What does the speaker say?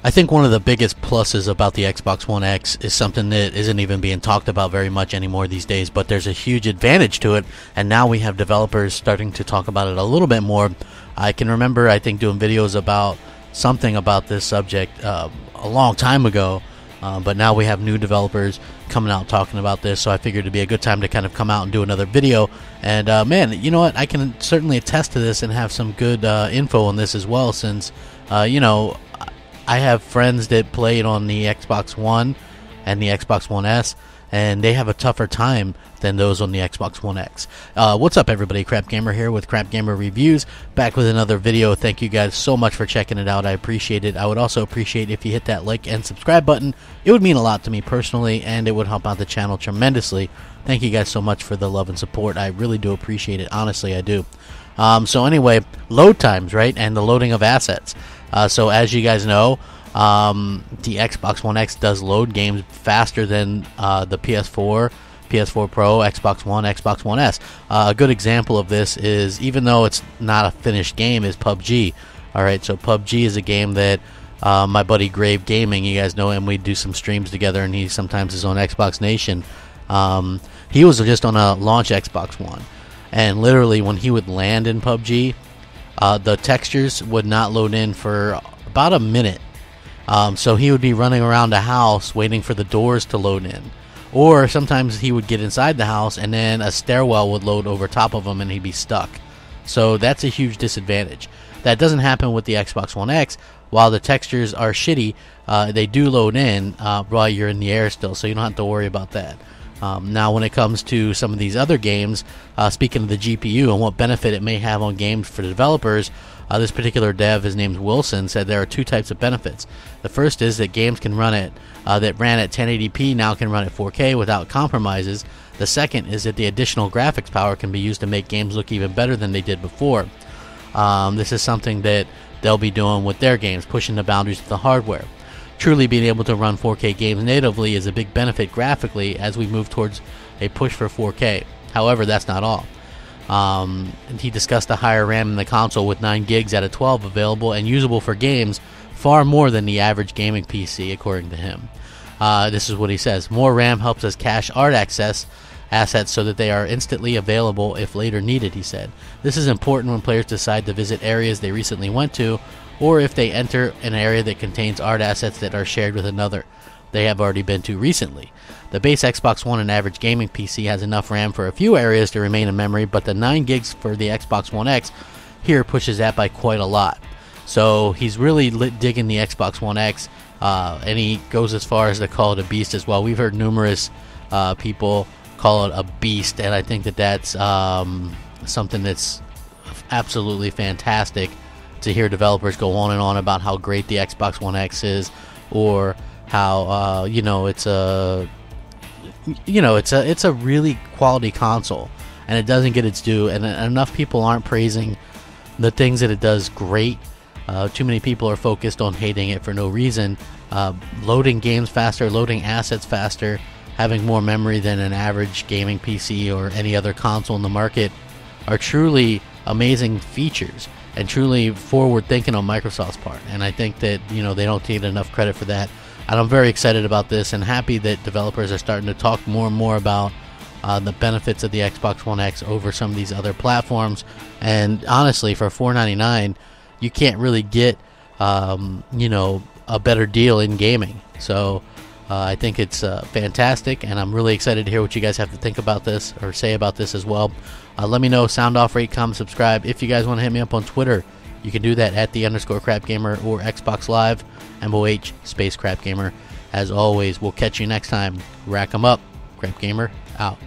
I think one of the biggest pluses about the Xbox One X is something that isn't even being talked about very much anymore these days, but there's a huge advantage to it, and now we have developers starting to talk about it a little bit more. I can remember, I think, doing videos about something about this subject a long time ago, but now we have new developers coming out talking about this, so I figured it'd be a good time to kind of come out and do another video. And man, you know what, I can certainly attest to this and have some good info on this as well, since you know, I have friends that play it on the Xbox One and the Xbox One S, and they have a tougher time than those on the Xbox One X. What's up, everybody? Crapgamer here with Crapgamer Reviews, back with another video. Thank you guys so much for checking it out. I appreciate it. I would also appreciate if you hit that like and subscribe button. It would mean a lot to me personally, and it would help out the channel tremendously. Thank you guys so much for the love and support. I really do appreciate it. Honestly, I do. So anyway, load times, right, and the loading of assets. So as you guys know, the Xbox One X does load games faster than the PS4, PS4 Pro, Xbox One, Xbox One S. A good example of this is, even though it's not a finished game, is PUBG. Alright, so PUBG is a game that my buddy Grave Gaming, you guys know him, we do some streams together, and he sometimes is on Xbox Nation. He was just on a launch Xbox One, and literally when he would land in PUBG, the textures would not load in for about a minute. So he would be running around the house waiting for the doors to load in. Or sometimes he would get inside the house and then a stairwell would load over top of him and he'd be stuck. So that's a huge disadvantage. That doesn't happen with the Xbox One X. While the textures are shitty, they do load in while you're in the air still, so you don't have to worry about that. Now when it comes to some of these other games, speaking of the GPU and what benefit it may have on games for the developers, this particular dev, his name's Wilson, said there are two types of benefits. The first is that games can run at that ran at 1080p now can run at 4K without compromises. The second is that the additional graphics power can be used to make games look even better than they did before. This is something that they'll be doing with their games, pushing the boundaries of the hardware. Truly being able to run 4K games natively is a big benefit graphically as we move towards a push for 4K. However, that's not all. He discussed the higher RAM in the console with 9 gigs out of 12 available and usable for games, far more than the average gaming PC, according to him. This is what he says: more RAM helps us cache art assets so that they are instantly available if later needed, he said. This is important when players decide to visit areas they recently went to, or if they enter an area that contains art assets that are shared with another they have already been to recently. The base Xbox One and average gaming PC has enough RAM for a few areas to remain in memory, but the 9 gigs for the Xbox One X here pushes that by quite a lot. So he's really digging the Xbox One X, and he goes as far as to call it a beast as well. We've heard numerous people call it a beast, and I think that that's something that's absolutely fantastic to hear developers go on and on about how great the Xbox One X is, or how you know, it's a really quality console, and it doesn't get its due, and enough people aren't praising the things that it does great. Too many people are focused on hating it for no reason. Loading games faster, loading assets faster, having more memory than an average gaming PC or any other console in the market are truly amazing features and truly forward thinking on Microsoft's part, and I think that, you know, they don't get enough credit for that. And I'm very excited about this and happy that developers are starting to talk more and more about the benefits of the Xbox One X over some of these other platforms. And honestly, for $4.99, you can't really get you know, a better deal in gaming. So I think it's fantastic, and I'm really excited to hear what you guys have to think about this or say about this as well. Let me know, sound off, rate, comment, subscribe. If you guys want to hit me up on Twitter, you can do that at @_Crapgamer or Xbox Live, MOH _Crapgamer. As always, we'll catch you next time. Rack 'em up. Crapgamer out.